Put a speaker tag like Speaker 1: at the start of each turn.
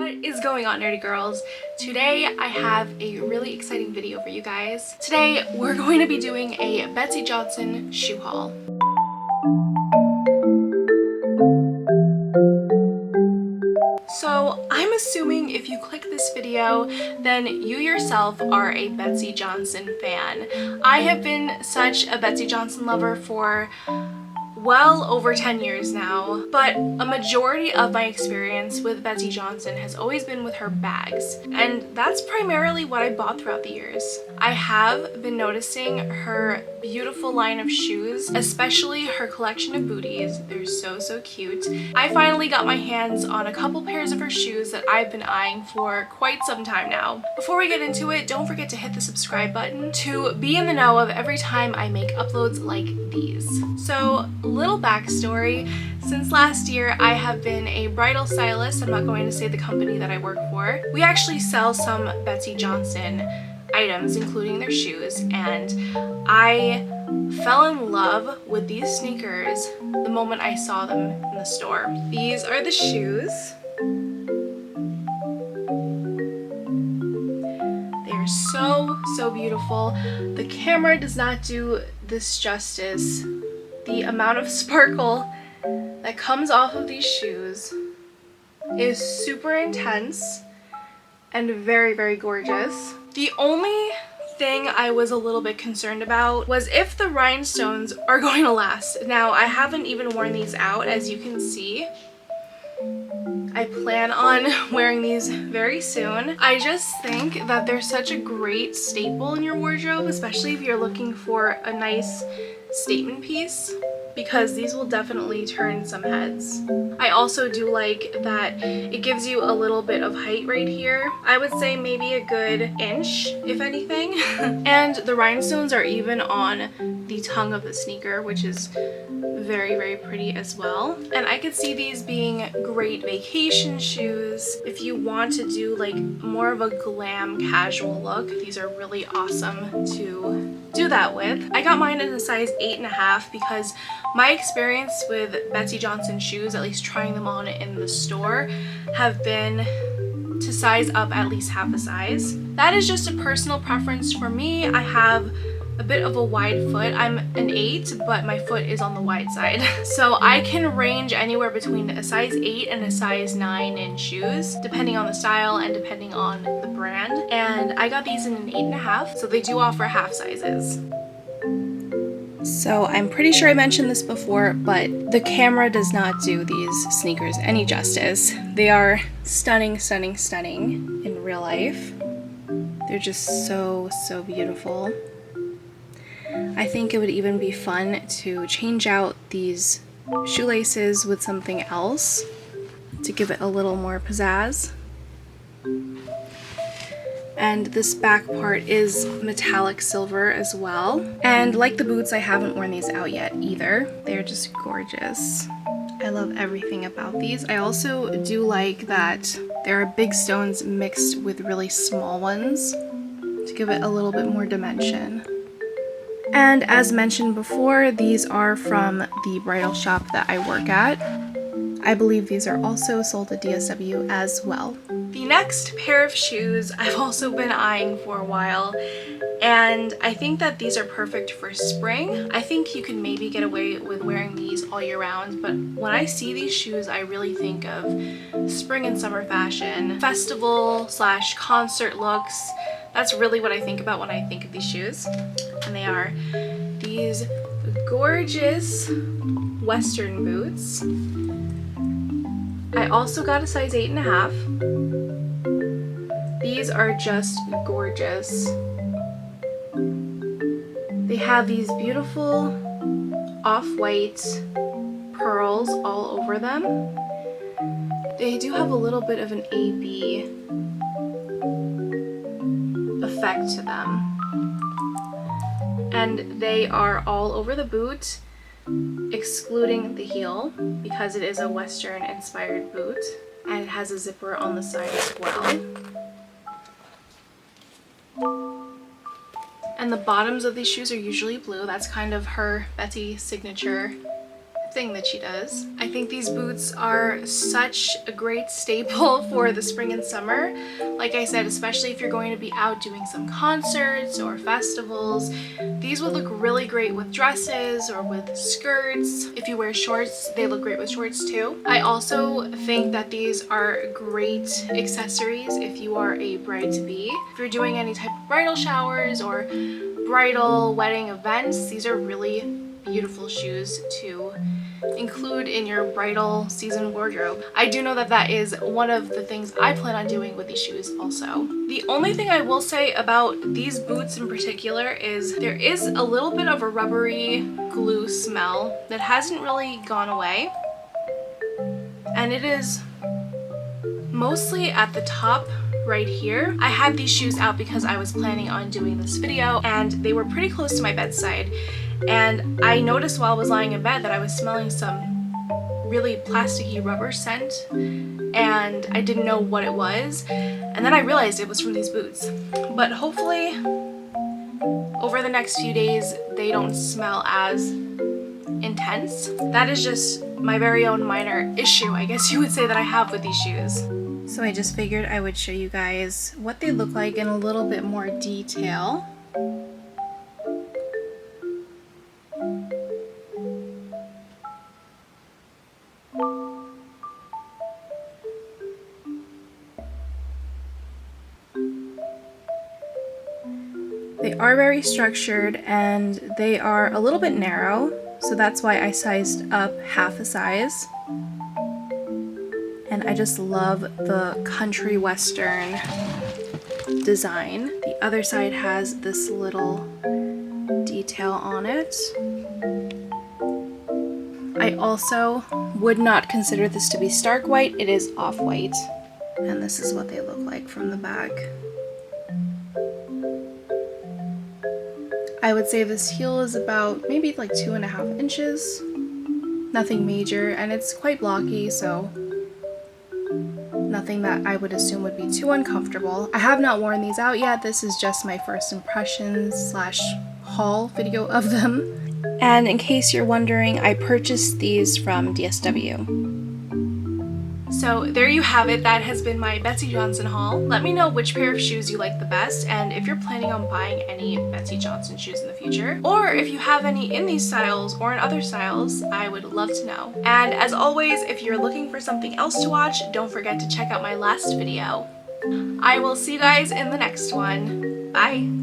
Speaker 1: What is going on, nerdy girls? Today I have a really exciting video for you guys. Today we're going to be doing a Betsey Johnson shoe haul. So I'm assuming if you click this video, then you yourself are a Betsey Johnson fan. I have been such a Betsey Johnson lover for well over 10 years now, but a majority of my experience with Betsey Johnson has always been with her bags, and that's primarily what I bought throughout the years. I have been noticing her beautiful line of shoes, especially her collection of booties. They're so cute. I finally got my hands on a couple pairs of her shoes that I've been eyeing for quite some time now. Before we get into it, don't forget to hit the subscribe button to be in the know of every time I make uploads like these. So, little backstory. Since last year, I have been a bridal stylist. I'm not going to say the company that I work for. We actually sell some Betsey Johnson items, including their shoes, and I fell in love with these sneakers the moment I saw them in the store. These are the shoes. They are so beautiful. The camera does not do this justice. The amount of sparkle that comes off of these shoes is super intense and very gorgeous. The only thing I was a little bit concerned about was if the rhinestones are going to last. Now, I haven't even worn these out, as you can see. I plan on wearing these very soon. I just think that they're such a great staple in your wardrobe, especially if you're looking for a nice statement piece, because these will definitely turn some heads. I also do like that it gives you a little bit of height right here. I would say maybe a good inch, if anything. And the rhinestones are even on the tongue of the sneaker, which is very pretty as well. And I could see these being great vacation shoes. If you want to do like more of a glam casual look, these are really awesome to do that with. I got mine in a size 8.5 because my experience with Betsey Johnson shoes, at least trying them on in the store, have been to size up at least half a size. That is just a personal preference for me. I have a bit of a wide foot. I'm an 8, but my foot is on the wide side. So I can range anywhere between a size 8 and a size 9 in shoes, depending on the style and depending on the brand. And I got these in an 8.5, so they do offer half sizes. So I'm pretty sure I mentioned this before, but the camera does not do these sneakers any justice. They are stunning in real life. They're just so beautiful. I think it would even be fun to change out these shoelaces with something else to give it a little more pizzazz. And this back part is metallic silver as well. And like the boots, I haven't worn these out yet either. They're just gorgeous. I love everything about these. I also do like that there are big stones mixed with really small ones to give it a little bit more dimension. And as mentioned before, these are from the bridal shop that I work at. I believe these are also sold at DSW as well. The next pair of shoes I've also been eyeing for a while, and I think that these are perfect for spring. I think you can maybe get away with wearing these all year round, but when I see these shoes, I really think of spring and summer fashion, festival/concert looks. That's really what I think about when I think of these shoes. And they are these gorgeous Western boots. I also got a size 8.5. These are just gorgeous. They have these beautiful off-white pearls all over them. They do have a little bit of an AB effect to them. And they are all over the boot, excluding the heel, because it is a Western inspired boot, and it has a zipper on the side as well. And the bottoms of these shoes are usually blue. That's kind of her Betsey signature thing that she does. I think these boots are such a great staple for the spring and summer. Like I said, especially if you're going to be out doing some concerts or festivals, these would look really great with dresses or with skirts. If you wear shorts, they look great with shorts too. I also think that these are great accessories if you are a bride-to-be. If you're doing any type of bridal showers or bridal wedding events, these are really beautiful shoes to include in your bridal season wardrobe. I do know that that is one of the things I plan on doing with these shoes also. The only thing I will say about these boots in particular is there is a little bit of a rubbery glue smell that hasn't really gone away, and it is mostly at the top right here. I had these shoes out because I was planning on doing this video and they were pretty close to my bedside, and I noticed while I was lying in bed that I was smelling some really plasticky rubber scent and I didn't know what it was, and then I realized it was from these boots. But hopefully over the next few days they don't smell as intense. That is just my very own minor issue, I guess you would say, that I have with these shoes. So I just figured I would show you guys what they look like in a little bit more detail. They are very structured and they are a little bit narrow, so that's why I sized up half a size. And I just love the country western design. The other side has this little detail on it. I also would not consider this to be stark white. It is off-white. And this is what they look like from the back. I would say this heel is about maybe like 2.5 inches. Nothing major, and it's quite blocky, so nothing that I would assume would be too uncomfortable. I have not worn these out yet. This is just my first impressions / haul video of them. And in case you're wondering, I purchased these from DSW. So there you have it. That has been my Betsey Johnson haul. Let me know which pair of shoes you like the best, and if you're planning on buying any Betsey Johnson shoes in the future, or if you have any in these styles or in other styles, I would love to know. And as always, if you're looking for something else to watch, don't forget to check out my last video. I will see you guys in the next one. Bye!